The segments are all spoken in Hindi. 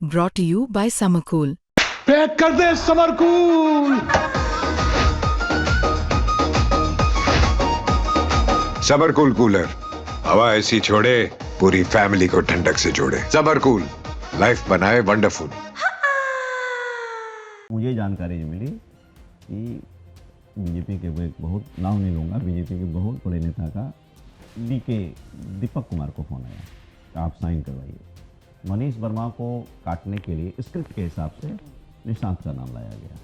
brought to you by Summercool. Pack कर दे समरकूल। सबरकूल कूलर हवा ऐसी छोड़े पूरी फैमिली को ठंडक से जोड़े। सबरकूल लाइफ बनाए वंडरफुल। मुझे जानकारी जो मिली कि बीजेपी के वो एक बहुत नाम नहीं लूँगा, बीजेपी के बहुत बड़े नेता का डीके दीपक कुमार को फ़ोन आया कि आप साइन करवाइए। मनीष वर्मा को काटने के लिए स्क्रिप्ट के हिसाब से निशांत का नाम लाया गया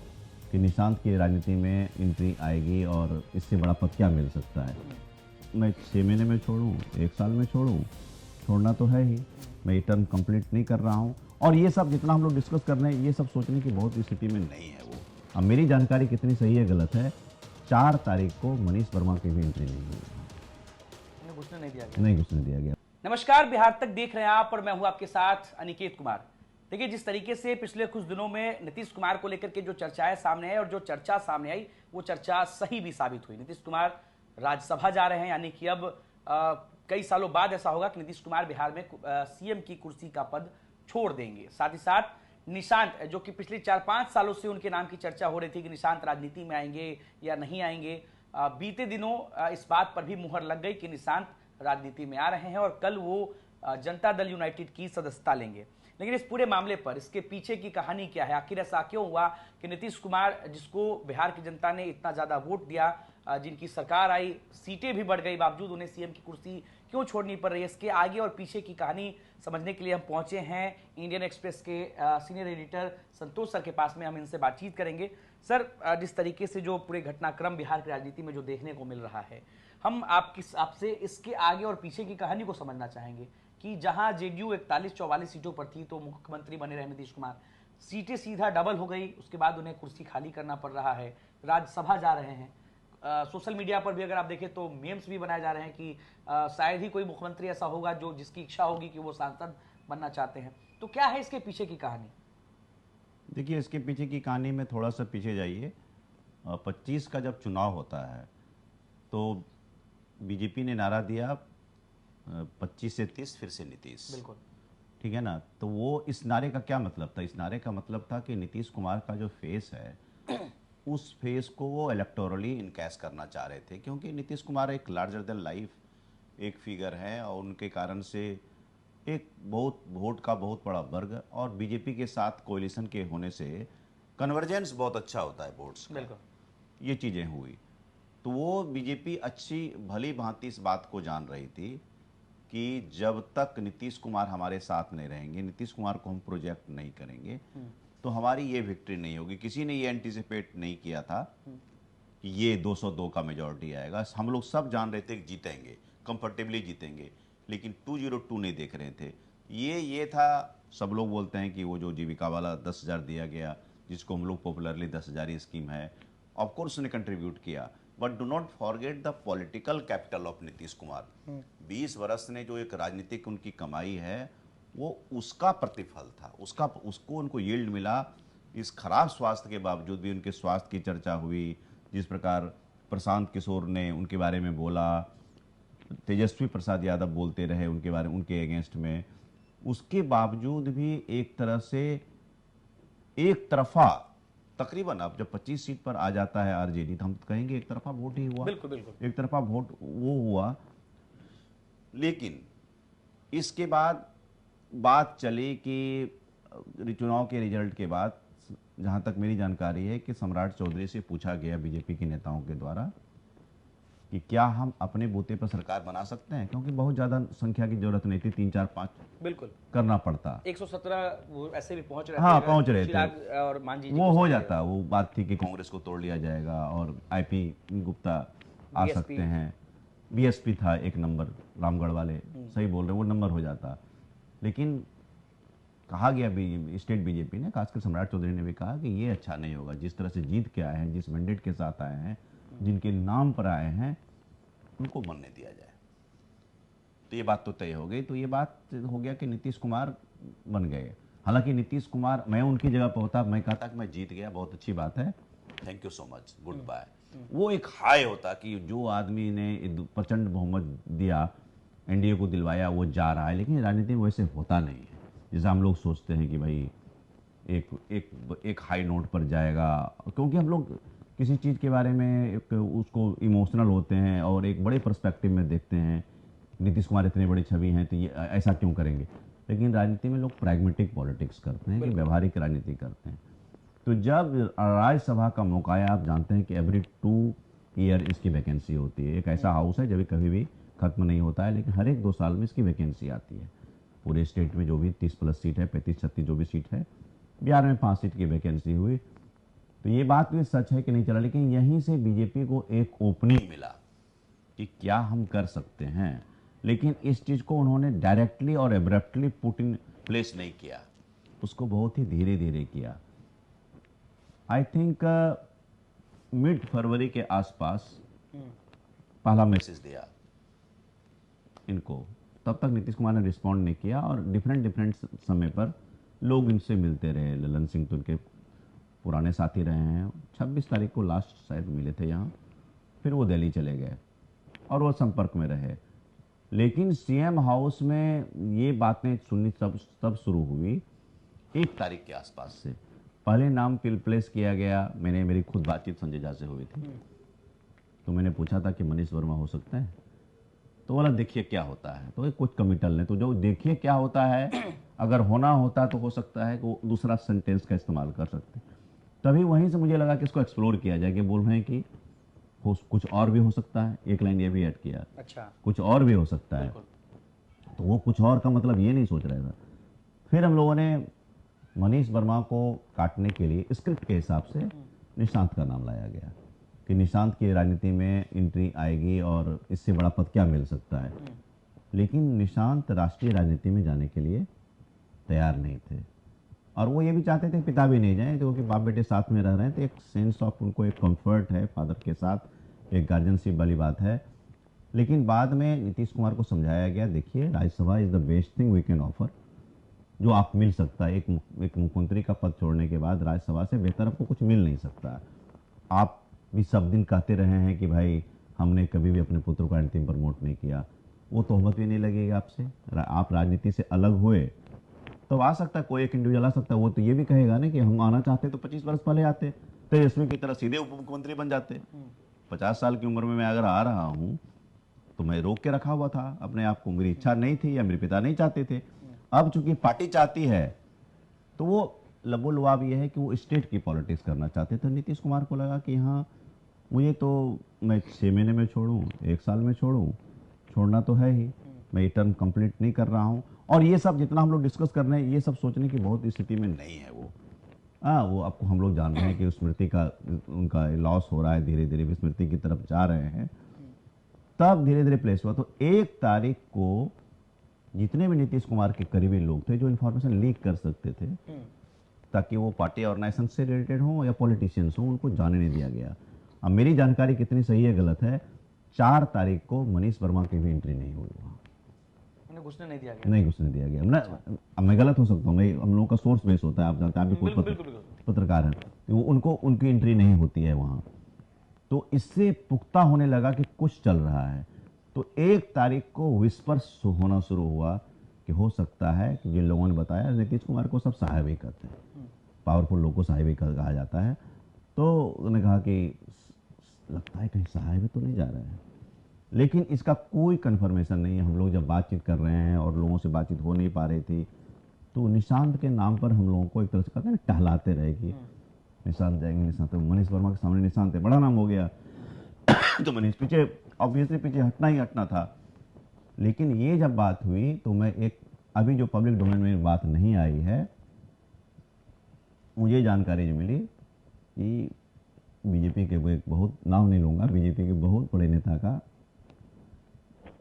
कि निशांत की राजनीति में एंट्री आएगी और इससे बड़ा पद क्या मिल सकता है। मैं 6 महीने में छोड़ूं, 1 साल में छोड़ूं, छोड़ना तो है ही। मैं ये टर्म कंप्लीट नहीं कर रहा हूं और ये सब जितना हम लोग डिस्कस कर रहे हैं ये सब सोचने की बहुत स्थिति में नहीं है वो। अब मेरी जानकारी कितनी सही है गलत है, 4 तारीख को मनीष वर्मा की भी एंट्री नहीं हुई, घुसने नहीं दिया गया। नहीं घुसने दिया गया। नमस्कार, बिहार तक देख रहे हैं आप और मैं हूं आपके साथ अनिकेत कुमार। देखिए, जिस तरीके से पिछले कुछ दिनों में नीतीश कुमार को लेकर के जो चर्चाएं सामने आई और जो चर्चा सामने आई वो चर्चा सही भी साबित हुई। नीतीश कुमार राज्यसभा जा रहे हैं, यानी कि अब कई सालों बाद ऐसा होगा कि नीतीश कुमार बिहार में सीएम की कुर्सी का पद छोड़ देंगे। साथ ही साथ निशांत, जो कि पिछले 4-5 सालों से उनके नाम की चर्चा हो रही थी कि निशांत राजनीति में आएंगे या नहीं आएंगे, बीते दिनों इस बात पर भी मुहर लग गई कि निशांत राजनीति में आ रहे हैं और कल वो जनता दल यूनाइटेड की सदस्यता लेंगे। लेकिन इस पूरे मामले पर इसके पीछे की कहानी क्या है, आखिर ऐसा क्यों हुआ कि नीतीश कुमार, जिसको बिहार की जनता ने इतना ज्यादा वोट दिया, जिनकी सरकार आई, सीटें भी बढ़ गई, बावजूद उन्हें सीएम की कुर्सी क्यों छोड़नी पड़ रही है, इसके आगे और पीछे की कहानी समझने के लिए हम पहुंचे हैं इंडियन एक्सप्रेस के सीनियर एडिटर संतोष सर के पास में। हम इनसे बातचीत करेंगे। सर, जिस तरीके से जो पूरे घटनाक्रम बिहार की राजनीति में जो देखने को मिल रहा है, हम आपसे इसके आगे और पीछे की कहानी को समझना चाहेंगे कि जहां जेडीयू 41-44 सीटों पर थी तो मुख्यमंत्री बने रहे नीतीश कुमार, सीटें सीधा डबल हो गई, उसके बाद उन्हें कुर्सी खाली करना पड़ रहा है, राज्यसभा जा रहे हैं। सोशल मीडिया पर भी अगर आप देखें तो मेम्स भी बनाए जा रहे हैं कि शायद ही कोई मुख्यमंत्री ऐसा होगा जो जिसकी इच्छा होगी कि वो सांसद बनना चाहते हैं। तो क्या है इसके पीछे की कहानी? देखिए, इसके पीछे की कहानी में थोड़ा सा पीछे जाइए। 25 का जब चुनाव होता है तो बीजेपी ने नारा दिया 25 से 30 फिर से नीतीश। बिल्कुल ठीक है ना। तो वो इस नारे का क्या मतलब था? इस नारे का मतलब था कि नीतीश कुमार का जो फेस है उस फेस को वो इलेक्टोरली इनकैश करना चाह रहे थे, क्योंकि नीतीश कुमार एक लार्जर देन लाइफ एक फिगर है और उनके कारण से एक बहुत वोट का बहुत बड़ा वर्ग और बीजेपी के साथ कोalition के होने से कन्वर्जेंस बहुत अच्छा होता है वोट्स का। बिल्कुल, ये चीज़ें हुई तो वो बीजेपी अच्छी भली भांति इस बात को जान रही थी कि जब तक नीतीश कुमार हमारे साथ नहीं रहेंगे, नीतीश कुमार को हम प्रोजेक्ट नहीं करेंगे तो हमारी ये विक्ट्री नहीं होगी। किसी ने ये एंटीसिपेट नहीं किया था कि ये 202 का मेजॉरिटी आएगा। हम लोग सब जान रहे थे कि जीतेंगे, कंफर्टेबली जीतेंगे, लेकिन 202 नहीं देख रहे थे। ये था, सब लोग बोलते हैं कि वो जो जीविका वाला 10,000 दिया गया, जिसको हम लोग पॉपुलरली 10,000 स्कीम है, ऑफकोर्स उसने कंट्रीब्यूट किया, but do not forget the political capital of Nitish Kumar. 20 वर्ष ने जो एक राजनीतिक उनकी कमाई है वो उसका प्रतिफल था, उसको उनको यील्ड मिला। इस खराब स्वास्थ्य के बावजूद भी उनके स्वास्थ्य की चर्चा हुई, जिस प्रकार प्रशांत किशोर ने उनके बारे में बोला, तेजस्वी प्रसाद यादव बोलते रहे उनके बारे में, उनके अगेंस्ट में, उसके बावजूद भी एक तरह से एक तरफा तकरीबन, अब जब 25 सीट पर आ जाता है आरजेडी तो हम कहेंगे एक तरफा वोट ही हुआ। बिल्कुल बिल्कुल, एक तरफा वोट वो हुआ। लेकिन इसके बाद बात चली कि चुनाव के रिजल्ट के बाद, जहां तक मेरी जानकारी है कि सम्राट चौधरी से पूछा गया बीजेपी के नेताओं के द्वारा कि क्या हम अपने बूते पर सरकार बना सकते हैं, क्योंकि बहुत ज़्यादा संख्या की जरूरत नहीं थी, 3, 4, 5 बिल्कुल करना पड़ता। 117 वो ऐसे भी पहुंच रहे थे। हाँ, पहुंच रहे चिराग थे और मांझी जी वो को हो साथ जाता। वो बात थी कि कांग्रेस को तोड़ लिया जाएगा और आईपी गुप्ता आ BSP सकते हैं, बीएसपी था एक नंबर, रामगढ़ वाले सही बोल रहे, वो नंबर हो जाता। लेकिन कहा गया स्टेट बीजेपी ने, खासकर सम्राट चौधरी ने भी कहा कि ये अच्छा नहीं होगा, जिस तरह से जीत के आए हैं, जिस मैंडेट के साथ आए हैं, जिनके नाम पर आए हैं, उनको बनने दिया जाए। तो ये बात तो तय हो गई। तो ये बात हो गया कि नीतीश कुमार बन गए। हालांकि नीतीश कुमार, मैं उनकी जगह पर होता, मैं कहता कि मैं जीत गया, बहुत अच्छी बात है, thank you so much, goodbye. वो एक हाई होता कि जो आदमी ने प्रचंड बहुमत दिया, एनडीए को दिलवाया, वो जा रहा है। लेकिन राजनीति में वैसे होता नहीं है। जैसे हम लोग सोचते हैं कि भाई एक हाई नोट पर जाएगा, क्योंकि हम लोग किसी चीज़ के बारे में उसको इमोशनल होते हैं और एक बड़े पर्सपेक्टिव में देखते हैं। नीतीश कुमार इतने बड़ी छवि हैं तो ये ऐसा क्यों करेंगे, लेकिन राजनीति में लोग प्रैग्मेटिक पॉलिटिक्स करते हैं, कि व्यवहारिक राजनीति करते हैं। तो जब राज्यसभा का मौका आया, आप जानते हैं कि एवरी 2 ईयर इसकी वैकेंसी होती है। एक ऐसा हाउस है जब कभी भी खत्म नहीं होता है, लेकिन हर एक 2 साल में इसकी वैकेंसी आती है। पूरे स्टेट में जो भी 30+ सीट है, 35-36 जो भी सीट है, बिहार में 5 सीट की वैकेंसी हुई। तो ये बात भी सच है कि नहीं चला, लेकिन यहीं से बीजेपी को एक ओपनिंग मिला कि क्या हम कर सकते हैं। लेकिन इस चीज़ को उन्होंने डायरेक्टली और एब्रप्टली पुट इन प्लेस नहीं किया, उसको बहुत ही धीरे धीरे किया। आई थिंक मिड फरवरी के आसपास पहला मैसेज दिया इनको, तब तक नीतीश कुमार ने रिस्पॉन्ड नहीं किया और डिफरेंट समय पर लोग इनसे मिलते रहे। ललन सिंह तो उनके पुराने साथी रहे हैं। 26 तारीख को लास्ट शायद मिले थे यहाँ, फिर वो दिल्ली चले गए और वो संपर्क में रहे। लेकिन सीएम हाउस में ये बातें सुननी तब शुरू हुई 1 तारीख के आसपास से। पहले नाम प्लेस किया गया, मेरी खुद बातचीत संजय झा से हुई थी, तो मैंने पूछा था कि मनीष वर्मा हो सकता है, तो बोला देखिए क्या होता है। तो कुछ कमिटल ने, तो जो देखिए क्या होता है, अगर होना होता तो हो सकता है कि वो दूसरा सेंटेंस का इस्तेमाल कर सकते। तभी वहीं से मुझे लगा कि इसको एक्सप्लोर किया जाए, कि बोल रहे हैं कि कुछ और भी हो सकता है। एक लाइन ये भी ऐड किया, अच्छा कुछ और भी हो सकता है। तो वो कुछ और का मतलब ये नहीं सोच रहा था। फिर हम लोगों ने मनीष वर्मा को काटने के लिए स्क्रिप्ट के हिसाब से निशांत का नाम लाया गया कि निशांत की राजनीति में एंट्री आएगी और इससे बड़ा पद क्या मिल सकता है। लेकिन निशांत राष्ट्रीय राजनीति में जाने के लिए तैयार नहीं थे और वो ये भी चाहते थे पिता भी नहीं जाए, क्योंकि बाप बेटे साथ में रह रहे हैं तो एक सेंस ऑफ उनको एक कंफर्ट है फादर के साथ, एक गार्जियनशिप वाली बात है। लेकिन बाद में नीतीश कुमार को समझाया गया, देखिए Rajya Sabha is the best thing we can offer, जो आप मिल सकता है। एक मुख्यमंत्री का पद छोड़ने के बाद राज्यसभा से बेहतर आपको कुछ मिल नहीं सकता। आप भी सब दिन कहते रहे हैं कि भाई हमने कभी भी अपने पुत्र को अंतिम प्रमोट नहीं किया, वो तोहमत भी नहीं लगेगी आपसे। आप राजनीति से अलग हुए तो आ सकता है, कोई एक इंडिविजुअल आ सकता है, वो तो ये भी कहेगा ना कि हम आना चाहते तो 25 वर्ष पहले आते, तेजस्वी की तरह सीधे उप मुख्यमंत्री बन जाते। 50 साल की उम्र में मैं अगर आ रहा हूँ तो मैं रोक के रखा हुआ था अपने आप को, मेरी इच्छा नहीं थी या मेरे पिता नहीं चाहते थे। अब चूंकि पार्टी चाहती है तो वो लबोलुआब ये है कि वो स्टेट की पॉलिटिक्स करना चाहते। तो नीतीश कुमार को लगा कि हाँ मुझे तो, मैं 6 महीने में छोड़ूं, 1 साल में छोड़ूं, छोड़ना तो है ही, मैं ये टर्म कंप्लीट नहीं कर रहा हूं। और ये सब जितना हम लोग डिस्कस कर रहे हैं, ये सब सोचने की बहुत स्थिति में नहीं है वो। वो आपको हम लोग जान रहे हैं कि स्मृति का उनका लॉस हो रहा है, धीरे धीरे विस्मृति की तरफ जा रहे हैं। तब धीरे धीरे प्लेस हुआ। तो 1 तारीख को जितने भी नीतीश कुमार के करीबी लोग थे जो इन्फॉर्मेशन लीक कर सकते थे ताकि वो पार्टी ऑर्गेनाइजेशन से रिलेटेड हो या पॉलिटिशियंस हो, उनको जाने नहीं दिया गया। अब मेरी जानकारी कितनी सही है गलत है, 4 तारीख को मनीष वर्मा की भी एंट्री नहीं हुई वहाँ, घुसने नहीं दिया गया। नहीं घुसने दिया गया। अब मैं गलत हो सकता हूँ, मैं हम लोगों का सोर्स बेस होता है, आप जानते हैं, आप भी कोई पत्रकार हैं, वो उनकी एंट्री नहीं होती है वहाँ। तो इससे पुख्ता होने लगा कि कुछ चल रहा है। तो 1 तारीख को विस्पर्स होना शुरू हुआ कि हो सकता है कि जिन लोगों ने बताया, नीतीश कुमार को सब साहेब ही कहते हैं, पावरफुल लोग को साहेब ही कहा जाता है। तो उन्होंने कहा कि लगता है कहीं साहेब तो नहीं जा रहे हैं, लेकिन इसका कोई कन्फर्मेशन नहीं है। हम लोग जब बातचीत कर रहे हैं और लोगों से बातचीत हो नहीं पा रही थी, तो निशांत के नाम पर हम लोगों को एक तरह से कहते हैं टहलाते रहे कि निशांत जाएंगे, निशांत। तो मनीष वर्मा के सामने निशांत है, बड़ा नाम हो गया तो मनीष पीछे, ऑब्वियसली पीछे हटना ही हटना था। लेकिन ये जब बात हुई तो मैं एक, अभी जो पब्लिक डोमेन में बात नहीं आई है, मुझे जानकारी जो मिली कि बीजेपी के वो एक बहुत, नाम नहीं लूँगा, बीजेपी के बहुत बड़े नेता का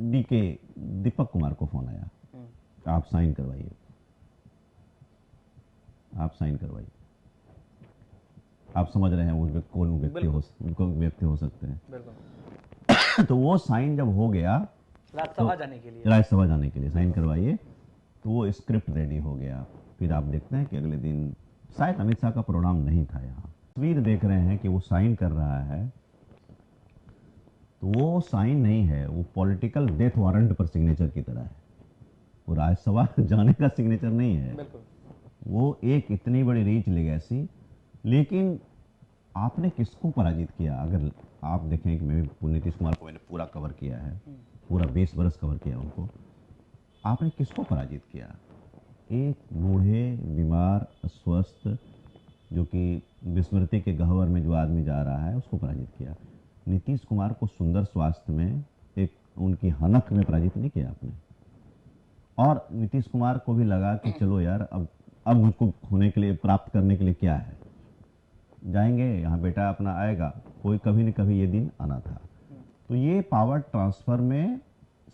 दीपक कुमार को फोन आया, आप साइन करवाइए, आप साइन करवाइए। आप समझ रहे हैं वो कौन व्यक्ति हो सकते हैं। तो वो साइन जब हो गया राज्यसभा जाने के लिए, राज्यसभा जाने के लिए साइन करवाइए, तो वो स्क्रिप्ट रेडी हो गया। फिर आप देखते हैं कि अगले दिन शायद अमित शाह का प्रोग्राम नहीं था यहाँ, तस्वीर देख रहे हैं कि वो साइन कर रहा है, तो वो साइन नहीं है, वो पॉलिटिकल डेथ वारंट पर सिग्नेचर की तरह है। वो राज्यसभा जाने का सिग्नेचर नहीं है। बिल्कुल। वो एक इतनी बड़ी रीच लेगेसी, लेकिन आपने किसको पराजित किया? अगर आप देखें कि मैं भी नीतीश कुमार को मैंने पूरा कवर किया है, पूरा 20 बरस कवर किया उनको, आपने किसको पराजित किया? एक बूढ़े, बीमार, अस्वस्थ, जो कि विस्मृति के गह्वर में जो आदमी जा रहा है, उसको पराजित किया। नीतीश कुमार को सुंदर स्वास्थ्य में, एक उनकी हनक में पराजित नहीं किया आपने। और नीतीश कुमार को भी लगा कि चलो यार, अब मुझको होने के लिए, प्राप्त करने के लिए क्या है, जाएंगे यहाँ, बेटा अपना आएगा, कोई कभी न कभी ये दिन आना था। तो ये पावर ट्रांसफर में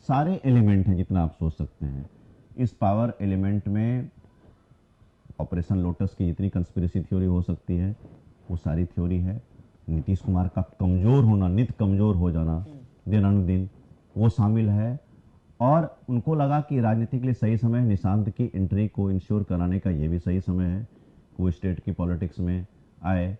सारे एलिमेंट हैं जितना आप सोच सकते हैं। इस पावर एलिमेंट में ऑपरेशन लोटस की जितनी कंस्पिरेसी थ्योरी हो सकती है, वो सारी थ्योरी है। नीतीश कुमार का कमज़ोर होना, नित कमज़ोर हो जाना दिन अनुदिन, वो शामिल है। और उनको लगा कि राजनीति के लिए सही समय निशांत की एंट्री को इंश्योर कराने का ये भी सही समय है, वो स्टेट की पॉलिटिक्स में आए।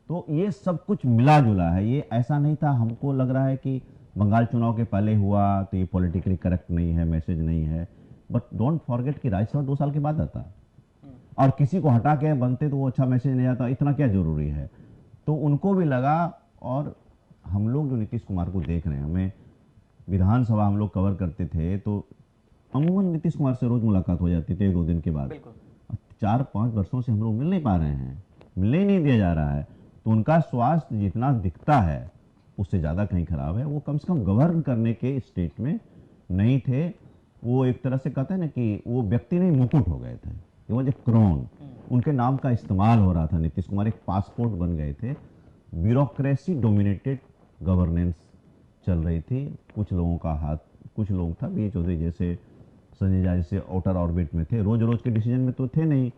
तो ये सब कुछ मिला जुला है। ये ऐसा नहीं था, हमको लग रहा है कि बंगाल चुनाव के पहले हुआ तो ये पॉलिटिकली करेक्ट नहीं है, मैसेज नहीं है। बट डोंट फॉरगेट कि राज्यसभा 2 साल के बाद आता, और किसी को हटा के बनते तो वो अच्छा मैसेज नहीं आता, इतना क्या जरूरी है। तो उनको भी लगा। और हम लोग जो नीतीश कुमार को देख रहे हैं, हमें विधानसभा हम लोग कवर करते थे तो अमूमन नीतीश कुमार से रोज मुलाकात हो जाती थी 2 दिन के बाद। 4-5 वर्षों से हम लोग मिल नहीं पा रहे हैं, मिलने ही नहीं दिया जा रहा है। तो उनका स्वास्थ्य जितना दिखता है उससे ज़्यादा कहीं खराब है। वो कम से कम गवर्न करने के स्टेट में नहीं थे। वो एक तरह से कहते हैं ना कि वो व्यक्ति नहीं, मुकुट हो गए थे, वो जो क्राउन, उनके नाम का इस्तेमाल हो रहा था। नीतीश कुमार एक पासपोर्ट बन गए थे। ब्यूरोक्रेसी डोमिनेटेड गवर्नेंस चल रही थी। कुछ लोगों का हाथ, कुछ लोग था, बी चौधरी जैसे, संजय झा जैसे आउटर ऑर्बिट में थे, रोज रोज के डिसीजन में तो थे नहीं।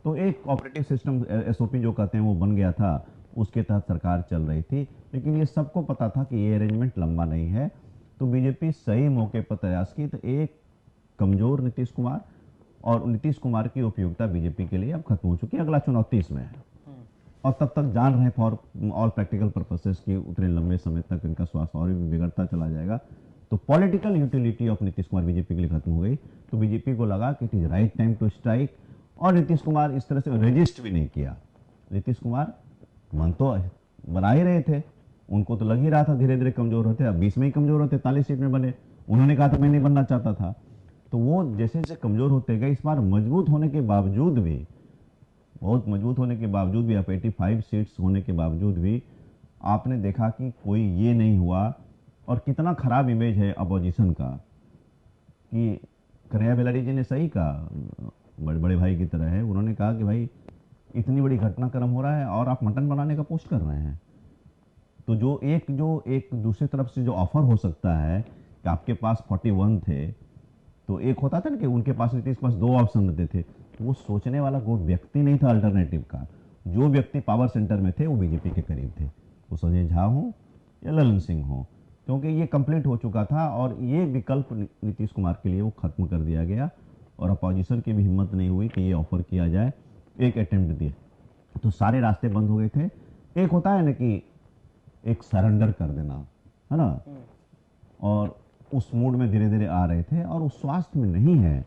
तो एक ऑपरेटिंग सिस्टम, एसओपी जो कहते हैं, वो बन गया था, उसके तहत सरकार चल रही थी। लेकिन ये सबको पता था कि ये अरेंजमेंट लंबा नहीं है। तो बीजेपी सही मौके पर प्रयास की। तो एक कमजोर नीतीश कुमार, और नीतीश कुमार की उपयोगिता बीजेपी के लिए अब खत्म हो चुकी है। अगला चुनाव 30 में है, और तब तक जान रहे फॉर ऑल प्रैक्टिकल पर्पसेस की उतने लंबे समय तक इनका स्वास्थ्य और भी बिगड़ता चला जाएगा। तो political utility of Nitish Kumar BJP के लिए खत्म हो गई। तो बीजेपी को लगा कि it is right time to strike. और नीतीश कुमार इस तरह से रजिस्ट भी नहीं किया। नीतीश कुमार मन तो बना ही रहे थे, उनको तो लग ही रहा था धीरे धीरे कमजोर होते। अब 20 में ही कमजोर होते, 43 सीट में बने। उन्होंने कहा था मैं नहीं बनना चाहता था। तो वो जैसे जैसे कमजोर होते गए, इस बार मजबूत होने के बावजूद भी, बहुत मजबूत होने के बावजूद भी, अब 85 सीट्स होने के बावजूद भी आपने देखा कि कोई ये नहीं हुआ। और कितना खराब इमेज है अपोजिशन का, कि कन्हैया बेलारी जी ने सही कहा, बड़े भाई की तरह है, उन्होंने कहा कि भाई इतनी बड़ी घटनाक्रम हो रहा है और आप मटन बनाने का पोस्ट कर रहे हैं। तो जो एक दूसरी तरफ से जो ऑफर हो सकता है कि आपके पास 41 थे, तो एक होता था ना कि उनके पास, नीतीश के पास 2 ऑप्शन रहते थे। तो वो सोचने वाला कोई व्यक्ति नहीं था अल्टरनेटिव का। जो व्यक्ति पावर सेंटर में थे वो बीजेपी के करीब थे, वो संजय झा हो या ललन सिंह हो, क्योंकि ये कंप्लीट हो चुका था। और ये विकल्प नीतीश कुमार के लिए वो खत्म कर दिया गया। और अपोजिशन की भी हिम्मत नहीं हुई कि ये ऑफर किया जाए। एक अटेम्प्ट दिए तो सारे रास्ते बंद हो गए थे। एक होता है ना कि एक सरेंडर कर देना, है ना, और उस मूड में धीरे धीरे आ रहे थे। और उस स्वास्थ्य में नहीं है।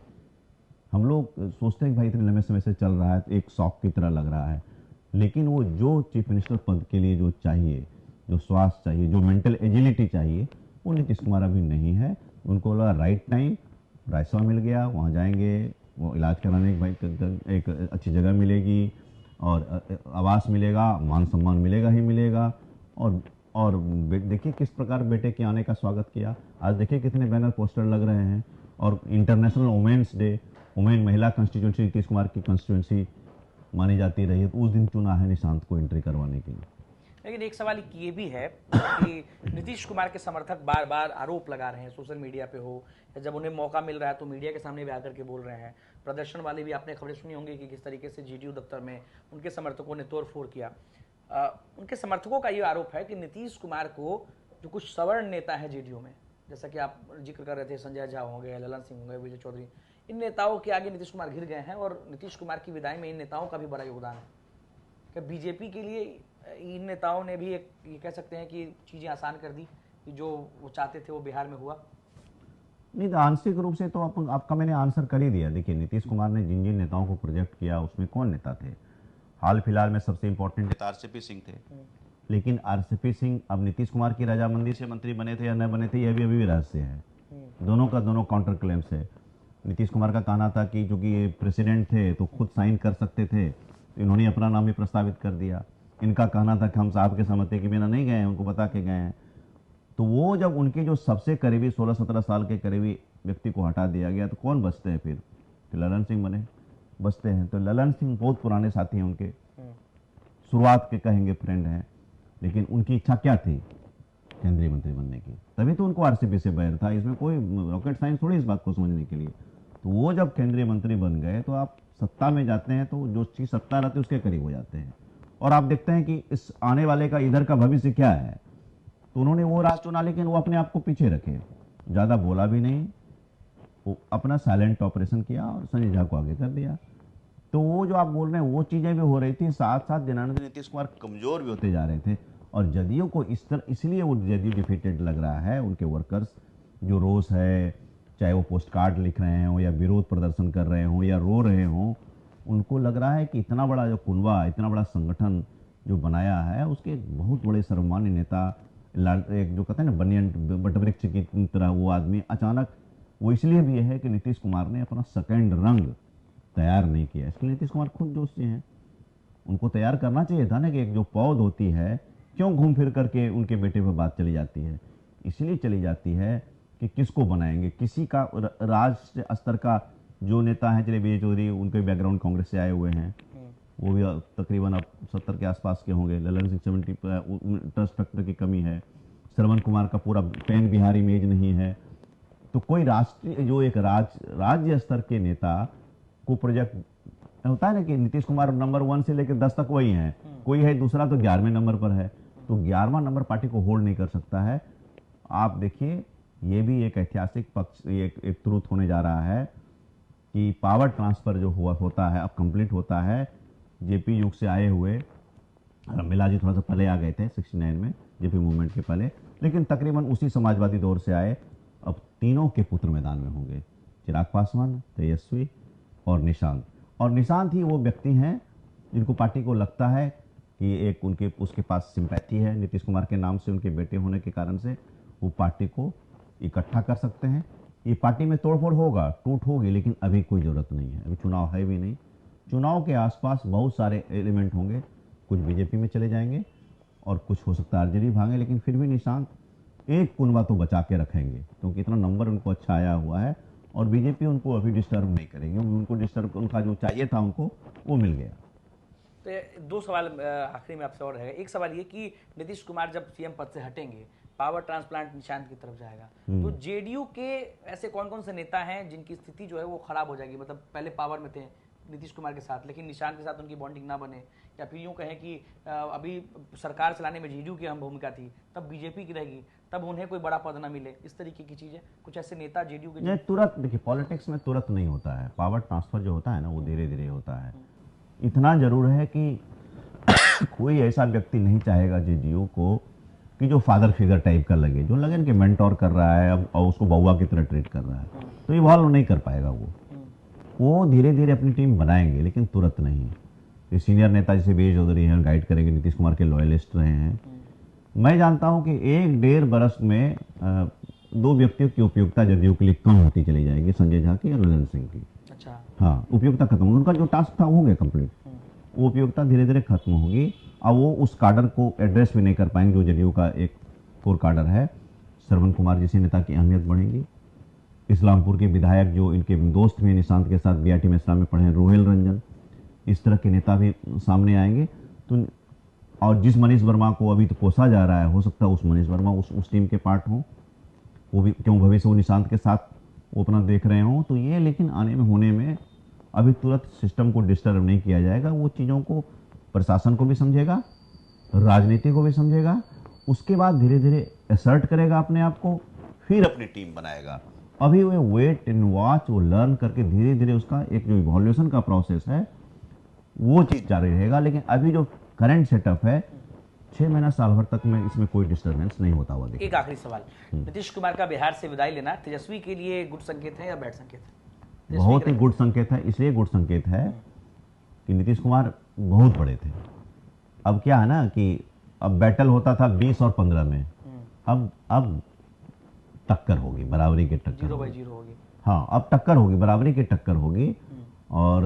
हम लोग सोचते हैं कि भाई इतने लंबे समय से चल रहा है, एक शौक की तरह लग रहा है। लेकिन वो जो चीफ मिनिस्टर पद के लिए जो चाहिए, जो स्वास्थ्य चाहिए, जो मेंटल एजिलिटी चाहिए, वो नीतीश कुमार अभी नहीं है। उनको लगा राइट टाइम, राज्यसभा मिल गया, वहाँ जाएंगे, वो इलाज कराने भाई एक अच्छी जगह मिलेगी, और आवास मिलेगा, मान सम्मान मिलेगा ही मिलेगा। और देखिए किस प्रकार बेटे के आने का स्वागत किया। आज देखिए कितने बैनर पोस्टर लग रहे हैं। और इंटरनेशनल वुमेन्स डे, वुमेन महिला कॉन्स्टिट्यूंसी नीतीश कुमार की कॉन्स्टिट्यूंसी मानी जाती रही है, तो उस दिन चुना है निशांत को एंट्री करवाने के लिए। लेकिन एक सवाल ये भी है कि नीतीश कुमार के समर्थक बार बार आरोप लगा रहे हैं, सोशल मीडिया पे हो या जब उन्हें मौका मिल रहा है तो मीडिया के सामने भी आकर के बोल रहे हैं। प्रदर्शन वाले भी आपने खबरें सुनी होंगी कि किस तरीके से जीडीयू दफ्तर में उनके समर्थकों ने तोड़फोड़ किया। उनके समर्थकों का ये आरोप है कि नीतीश कुमार को जो कुछ सवर्ण नेता है जेडीयू में, जैसा कि आप जिक्र कर रहे थे, संजय झा होंगे, ललन सिंह होंगे, विजय चौधरी, इन नेताओं के आगे नीतीश कुमार घिर गए हैं। और नीतीश कुमार की विदाई में इन नेताओं का भी बड़ा योगदान है। क्या बीजेपी के लिए इन नेताओं ने भी एक, ये कह सकते हैं कि चीज़ें आसान कर दी, कि जो वो चाहते थे वो बिहार में हुआ? नहीं तो आंशिक रूप से तो आपका मैंने आंसर कर ही दिया। देखिए नीतीश कुमार ने जिन जिन नेताओं को प्रोजेक्ट किया उसमें कौन नेता थे? हाल फिलहाल में सबसे इंपॉर्टेंट नेता आरसीपी सिंह थे, लेकिन आरसीपी सिंह अब नीतीश कुमार की रजामंदी से मंत्री बने थे या न बने थे यह भी अभी भी रहस्य है। दोनों का दोनों काउंटर क्लेम्स है। नीतीश कुमार का कहना था कि चूंकि ये प्रेसिडेंट थे तो खुद साइन कर सकते थे, तो इन्होंने अपना नाम भी प्रस्तावित कर दिया। इनका कहना था कि हम साहब के सहमति के बिना नहीं गए हैं, उनको बता के गए हैं। तो वो जब उनके जो सबसे करीबी 16-17 साल के करीबी व्यक्ति को हटा दिया गया तो कौन बचते हैं फिर ललन सिंह बचते हैं। तो ललन सिंह बहुत पुराने साथी हैं उनके, शुरुआत के कहेंगे फ्रेंड हैं, लेकिन उनकी इच्छा क्या थी? केंद्रीय मंत्री बनने की, तभी तो उनको आरसीपी से बैर था। इसमें कोई रॉकेट साइंस थोड़ी इस बात को समझने के लिए। तो वो जब केंद्रीय मंत्री बन गए तो आप सत्ता में जाते हैं तो जो चीज़ सत्ता रहती है उसके करीब हो जाते हैं, और आप देखते हैं कि इस आने वाले का इधर का भविष्य क्या है। तो उन्होंने वो राज चुना, लेकिन वो अपने आप को पीछे रखे, ज़्यादा बोला भी नहीं, वो अपना साइलेंट ऑपरेशन किया और संजय झा को आगे कर दिया। तो वो जो आप बोल रहे हैं वो चीज़ें भी हो रही थी, साथ साथ दिनानंद नीतीश कुमार कमज़ोर भी होते जा रहे थे। और जदयू को इस तरह इसलिए वो जदयू डिफीटेड लग रहा है, उनके वर्कर्स जो रोष है, चाहे वो पोस्ट कार्ड लिख रहे हों या विरोध प्रदर्शन कर रहे हों या रो रहे हों, उनको लग रहा है कि इतना बड़ा जो कुनबा, इतना बड़ा संगठन जो बनाया है उसके बहुत बड़े सर्वमान्य नेता, एक जो कहते हैं ना बनियन बटवृक्ष की तरह वो आदमी अचानक, वो इसलिए भी है कि नीतीश कुमार ने अपना सेकंड रंग तैयार नहीं किया। इसके लिए नीतीश कुमार खुद दोषी हैं। उनको तैयार करना चाहिए था ना कि एक जो पौध होती है क्यों घूम फिर करके उनके बेटे पर बात चली जाती है? इसलिए चली जाती है कि किसको बनाएंगे, किसी का राष्ट्र स्तर का जो नेता है, चलिए विजय चौधरी उनके बैकग्राउंड कांग्रेस से आए हुए हैं, वो भी तकरीबन अब 70 के आसपास के होंगे। ललन सिंह 70 ट्रस्ट फैक्टर की कमी है। श्रवण कुमार का पूरा पैन बिहार इमेज नहीं है। तो कोई राष्ट्रीय जो एक राज्य स्तर के नेता को प्रोजेक्ट होता है ना कि नीतीश कुमार नंबर 1 से लेकर 10 तक वही हैं, कोई है दूसरा तो 11वें नंबर पर है, तो 11वां नंबर पार्टी को होल्ड नहीं कर सकता है। आप देखिए ये भी एक ऐतिहासिक पक्ष, एक ट्रूथ होने जा रहा है कि पावर ट्रांसफर जो होता है अब कंप्लीट होता है। जेपी युग से आए हुए मिला जी थोड़ा सा पहले आ गए थे 69 में जेपी मूवमेंट के पहले, लेकिन तकरीबन उसी समाजवादी दौर से आए। अब तीनों के पुत्र मैदान में होंगे, चिराग पासवान, तेजस्वी और निशांत। और निशांत ही वो व्यक्ति हैं जिनको पार्टी को लगता है कि एक उसके पास सिंपैथी है नीतीश कुमार के नाम से, उनके बेटे होने के कारण से वो पार्टी को इकट्ठा कर सकते हैं। ये पार्टी में तोड़फोड़ होगा, टूट होगी, लेकिन अभी कोई ज़रूरत नहीं है। अभी चुनाव है भी नहीं। चुनाव के आसपास बहुत सारे एलिमेंट होंगे, कुछ बीजेपी में चले जाएंगे और कुछ हो सकता है आरजेडी भागें, लेकिन फिर भी निशांत एक कुनबा तो बचा के रखेंगे क्योंकि इतना नंबर उनको अच्छा आया हुआ है और बीजेपी उनको अभी डिस्टर्ब नहीं करेगी। उनको डिस्टर्ब, उनका जो चाहिए था उनको वो मिल गया। तो 2 सवाल आखिरी में आपसे और रहेगा। एक सवाल ये कि नीतीश कुमार जब सीएम पद से हटेंगे, पावर ट्रांसप्लांट निशांत की तरफ जाएगा, तो जेडीयू के ऐसे कौन कौन से नेता हैं जिनकी स्थिति जो है वो खराब हो जाएगी? मतलब पहले पावर में थे नीतीश कुमार के साथ, लेकिन निशांत के साथ उनकी बॉन्डिंग ना बने, या फिर यूँ कहें कि अभी सरकार चलाने में जेडीयू की अहम भूमिका थी, तब बीजेपी की रहेगी, तब उन्हें कोई बड़ा पद ना मिले, इस तरीके की चीज़ें कुछ ऐसे नेता जेडीयू के? नहीं, तुरंत देखिए पॉलिटिक्स में तुरंत नहीं होता है। पावर ट्रांसफर जो होता है ना वो धीरे धीरे होता है। इतना जरूर है कि कोई ऐसा व्यक्ति नहीं चाहेगा जेडीयू को कि जो फादर फिगर टाइप का लगे, जो लगे कि मेंटोर कर रहा है और उसको बउआ की तरह ट्रीट कर रहा है, तो इवॉल्व नहीं कर पाएगा। वो धीरे धीरे अपनी टीम बनाएंगे, लेकिन तुरंत नहीं। ये सीनियर नेता जैसे विजय चौधरी हैं, गाइड करेंगे, नीतीश कुमार के लॉयलिस्ट रहे हैं। मैं जानता हूं कि 1-1.5 बरस में 2 व्यक्तियों की उपयोगिता जदयू के लिए कम होती चली जाएगी, संजय झा की और ललन सिंह की। अच्छा, हाँ, उपयोगिता खत्म, उनका जो टास्क था हो गया कंप्लीट। वो उपयोगिता धीरे धीरे खत्म होगी। अब वो उस काडर को एड्रेस भी नहीं कर पाएंगे जो जदयू का एक कोर काडर है। श्रवण कुमार जैसे नेता की अहमियत बढ़ेगी। इस्लामपुर के विधायक जो इनके दोस्त में निशांत के साथ बीआरटी मिश्रा में पढ़े, रोहेल रंजन, इस तरह के नेता भी सामने आएंगे। तो और जिस मनीष वर्मा को अभी तो कोसा जा रहा है, हो सकता है उस मनीष वर्मा उस टीम के पार्ट हों, वो भी क्यों भविष्य वो निशांत के साथ वो अपना देख रहे हों। तो ये लेकिन आने में होने में अभी तुरंत सिस्टम को डिस्टर्ब नहीं किया जाएगा। वो चीज़ों को प्रशासन को भी समझेगा, राजनीति को भी समझेगा, उसके बाद धीरे धीरे असर्ट करेगा अपने आप को, फिर अपनी टीम बनाएगा। अभी वो वेट एंड वॉच, वो लर्न करके धीरे धीरे उसका एक जो इवोल्यूशन का प्रोसेस है वो चीज़ जारी रहेगा। लेकिन अभी जो करंट सेटअप है 6 महीना साल भर तक में इसमें कोई डिस्टर्बेंस नहीं होता हुआ देखा। एक आखिरी सवाल, नीतीश कुमार का बिहार से विदाई लेना तेजस्वी के लिए गुड संकेत है या बैड संकेत है? बहुत ही गुड संकेत है। इसलिए गुड संकेत है कि नीतीश कुमार बहुत बड़े थे। अब क्या है ना कि अब बैटल होता था 20 और 15 में, अब टक्कर होगी, बराबरी की टक्कर 0/0 होगी। हाँ, अब टक्कर होगी, बराबरी की टक्कर होगी। और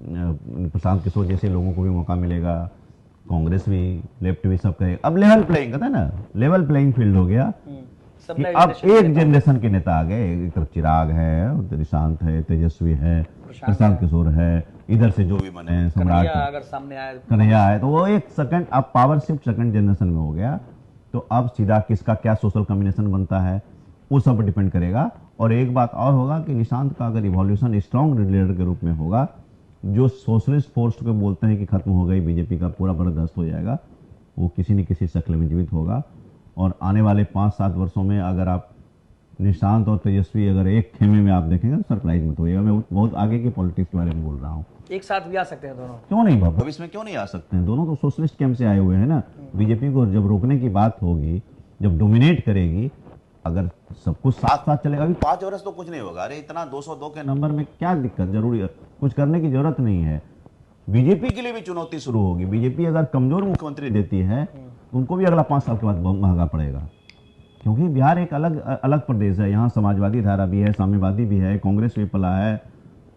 प्रशांत किशोर जैसे लोगों को भी मौका मिलेगा, कांग्रेस भी, लेफ्ट भी, सब कहेगा। अब लेवल प्लेइंग, कहता है ना, लेवल प्लेइंग फील्ड हो गया कि अब एक जनरेशन के नेता आ गए। एक तरफ चिराग है, निशांत है, तेजस्वी है, प्रशांत किशोर है, इधर से जो भी बने, सम्राट अगर सामने आए, कन्हैया है, तो वो एक सेकंड, अब पावर शिफ्ट सेकंड जनरेशन में हो गया। तो अब सीधा किसका क्या सोशल कॉम्बिनेशन बनता है वो सब डिपेंड करेगा। और एक बात और होगा कि निशांत का अगर इवोल्यूशन स्ट्रॉन्ग लीडर के रूप में होगा, जो सोशलिस्ट फोर्स को बोलते हैं कि खत्म हो गई बीजेपी का पूरा बर्दाश्त हो जाएगा, वो किसी न किसी शक्ल में जीवित होगा। और आने वाले 5-7 वर्षों में अगर आप निशांत और तेजस्वी अगर एक खेमे में आप देखेंगे तो सरप्राइज मत होइएगा। मैं बहुत आगे की पॉलिटिक्स के बारे में बोल रहा हूँ। एक साथ भी आ सकते हैं दोनों? क्यों नहीं बाबा, अब इसमें क्यों नहीं आ सकते हैं? दोनों तो सोशलिस्ट कैंप से आए हुए हैं ना। बीजेपी को जब रोकने की बात होगी, जब डोमिनेट करेगी, अगर सब कुछ साथ साथ चलेगा, अभी 5 वर्ष तो कुछ नहीं होगा। अरे इतना 202 के नंबर में क्या दिक्कत, जरूरी है कुछ करने की जरूरत नहीं है। बीजेपी के लिए भी चुनौती शुरू होगी। बीजेपी अगर कमजोर मुख्यमंत्री देती है तो उनको भी अगला 5 साल के बाद बहुत महंगा पड़ेगा, क्योंकि बिहार एक अलग प्रदेश है। यहाँ समाजवादी धारा भी है, साम्यवादी भी है, कांग्रेस भी पला है,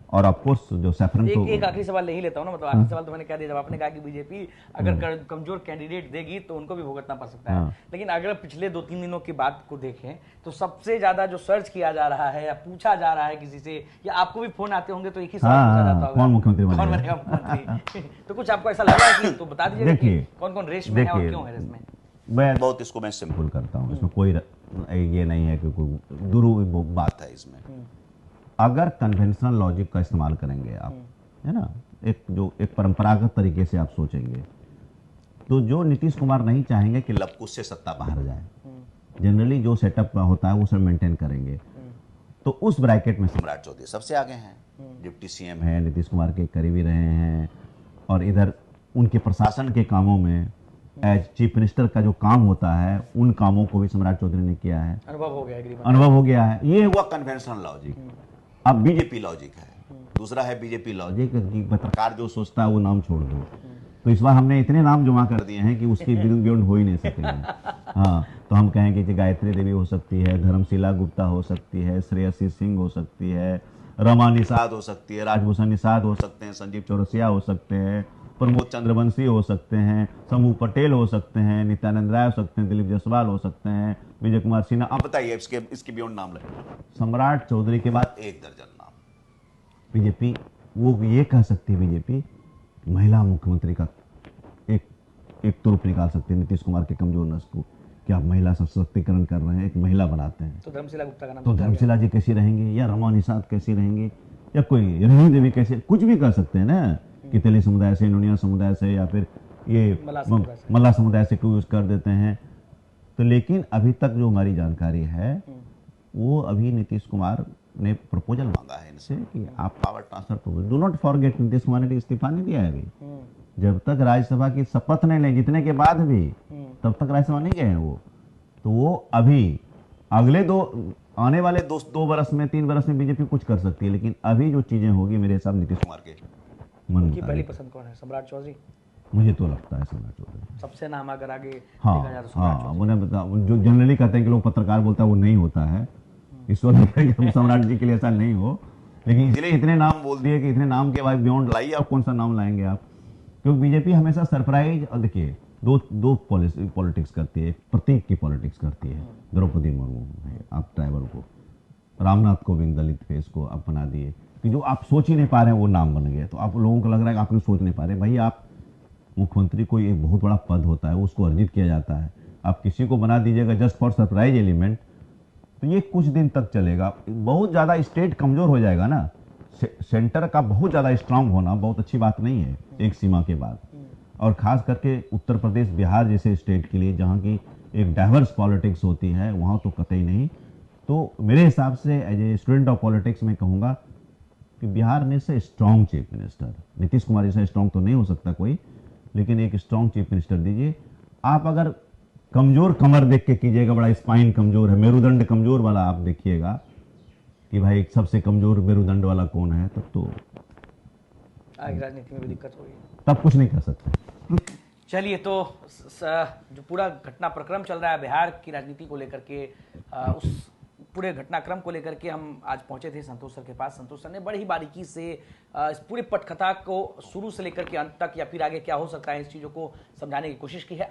और ऑफकोर्स जो सैफरन एक आखिरी सवाल नहीं लेता हूँ ना, मतलब आखिरी सवाल तो मैंने कह दिया। जब आपने कहा कि बीजेपी अगर कमजोर कैंडिडेट देगी तो उनको भी भुगतना पड़ सकता है, लेकिन अगर पिछले 2-3 दिनों की बात को देखें तो सबसे ज्यादा जो सर्च किया जा रहा है या पूछा जा रहा है किसी से, या आपको भी फोन आते होंगे तो एक ही सवाल पूछा जाता होगा, कौन मुख्यमंत्री बनेगा मुख्यमंत्री? तो कुछ आपको ऐसा लग रहा है कि तो बता दीजिए कौन कौन रेस में है और क्यों है रेस में? मैं बहुत इसको मैं सिंपल करता हूँ, इसमें कोई ये नहीं है कि कोई दूर बात है इसमें। अगर कन्वेंशनल लॉजिक का इस्तेमाल करेंगे आप, है ना, एक परंपरागत तरीके से आप सोचेंगे, तो जो नीतीश कुमार नहीं चाहेंगे कि लवकुश से सत्ता बाहर जाए, जनरली जो सेटअप होता है वो सब मेंटेन करेंगे। तो उस ब्रैकेट में सम्राट चौधरी सबसे आगे हैं, डिप्टी सीएम है, नीतीश कुमार के करीबी रहे हैं, और इधर उनके प्रशासन के कामों में एज चीफ मिनिस्टर का जो काम होता है उन कामों को भी सम्राट चौधरी ने किया है, अनुभव हो गया है। ये हुआ कन्वेंशनल लॉजिक। अब बीजेपी लॉजिक है, दूसरा है बीजेपी लॉजिक कि पत्रकार जो सोचता है वो नाम छोड़ दो। तो इस बार हमने इतने नाम जमा कर दिए हैं कि उसकी बियॉन्ड हो ही नहीं सकेंगे। हाँ, तो हम कहेंगे कि गायत्री देवी हो सकती है, धर्मशिला गुप्ता हो सकती है, श्रेयसी सिंह हो सकती है, रमा निषाद हो सकती है, राजभूषण निषाद हो सकते हैं, संजीव चौरसिया हो सकते हैं, प्रमोद चंद्रवंशी हो सकते हैं, समूह पटेल हो सकते हैं, नित्यानंद राय हो सकते हैं, दिलीप जायसवाल हो सकते हैं, विजय कुमार सिन्हा। आप बताइए इसके बियॉन्ड नाम लगे। सम्राट चौधरी के बाद 1 दर्जन नाम। बीजेपी वो ये कह सकती है, बीजेपी महिला मुख्यमंत्री का एक तुरुप निकाल सकते हैं नीतीश कुमार के कमजोर नस को, कि आप महिला सशक्तिकरण कर रहे हैं, एक महिला बनाते हैं। तो धर्मशिला गुप्ता का नाम, तो धर्मशिला जी कैसी रहेंगे, या रमा निषाद कैसी रहेंगे, या कोई रेणु देवी कैसे, कुछ भी कर सकते हैं ना, कि तेली समुदाय से, नोनिया समुदाय से, या फिर ये मल्ला समुदाय से कोई यूज कर देते हैं। तो लेकिन अभी तक जो हमारी जानकारी है वो अभी नीतीश कुमार ने प्रपोजल मांगा है इनसे कि आप power transfer proposal, do not forget, Nitish Kumar ने इस्तीफा नहीं दिया है अभी। जब तक राज्यसभा की शपथ नहीं ले, जितने के बाद भी, तब तक राज्यसभा नहीं गए हैं वो। तो वो अभी अगले आने वाले 2 बरस में, 3 बरस में बीजेपी कुछ कर सकती है, लेकिन अभी जो चीजें होगी मेरे हिसाब नीतीश कुमार के मन की पहली पसंद कौन है? सम्राट चौधरी? मुझे तो लगता है सम्राट चौधरी सबसे नाम अगर आगे हाँ, देखा जाए तो सम्राट चौधरी। मैंने बता, जो जनरली कहते हैं कि लोग पत्रकार बोलता है वो नहीं होता है, इस वक्त सम्राट जी के लिए ऐसा नहीं हो, लेकिन इसलिए इतने नाम बोल दिए कि इतने नाम के बाद बियॉन्ड लाइए, आप कौन सा नाम लाएंगे आप? क्योंकि बीजेपी हमेशा सरप्राइज, और देखिए दो पॉलिटिक्स करती है, प्रतीक की पॉलिटिक्स करती है। द्रौपदी मुर्मू है, आप ट्राइबल को, रामनाथ कोविंद दलित फेस को आप बना दिए, कि जो आप सोच ही नहीं पा रहे हैं वो नाम बन गए। तो आप लोगों को लग रहा है कि आप लोग सोच नहीं पा रहे। भाई, आप मुख्यमंत्री कोई एक बहुत बड़ा पद होता है, उसको अर्जित किया जाता है, आप किसी को बना दीजिएगा जस्ट फॉर सरप्राइज एलिमेंट, तो ये कुछ दिन तक चलेगा। बहुत ज़्यादा स्टेट कमज़ोर हो जाएगा ना, सेंटर का बहुत ज़्यादा स्ट्रांग होना बहुत अच्छी बात नहीं है एक सीमा के बाद, और ख़ास करके उत्तर प्रदेश, बिहार जैसे स्टेट के लिए जहाँ की एक डाइवर्स पॉलिटिक्स होती है, वहाँ तो कतई नहीं। तो मेरे हिसाब से as a student of politics में कहूँगा कि बिहार में से strong chief minister, Nitish Kumar जैसा स्ट्रॉन्ग तो नहीं हो सकता कोई, लेकिन एक स्ट्रॉन्ग चीफ मिनिस्टर दीजिए। आप अगर कमजोर कमर देख के कीजिएगा, बड़ा स्पाइन कमजोर है, मेरुदंड कमजोर वाला आप देखिएगा कि भाई सबसे कमजोर मेरुदंड वाला कौन है, तब तो आगे राजनीति में भी दिक्कत होगी, तब कुछ नहीं कर सकते। चलिए, तो जो पूरा घटना प्रक्रम चल रहा है बिहार की राजनीति को लेकर के, उस पूरे घटनाक्रम को लेकर के हम आज पहुंचे थे संतोष सर के पास। संतोष सर ने बड़ी ही बारीकी से इस पूरे पटकथा को शुरू से लेकर के अंत तक या फिर आगे क्या हो सकता है इस चीज़ों को समझाने की कोशिश की है।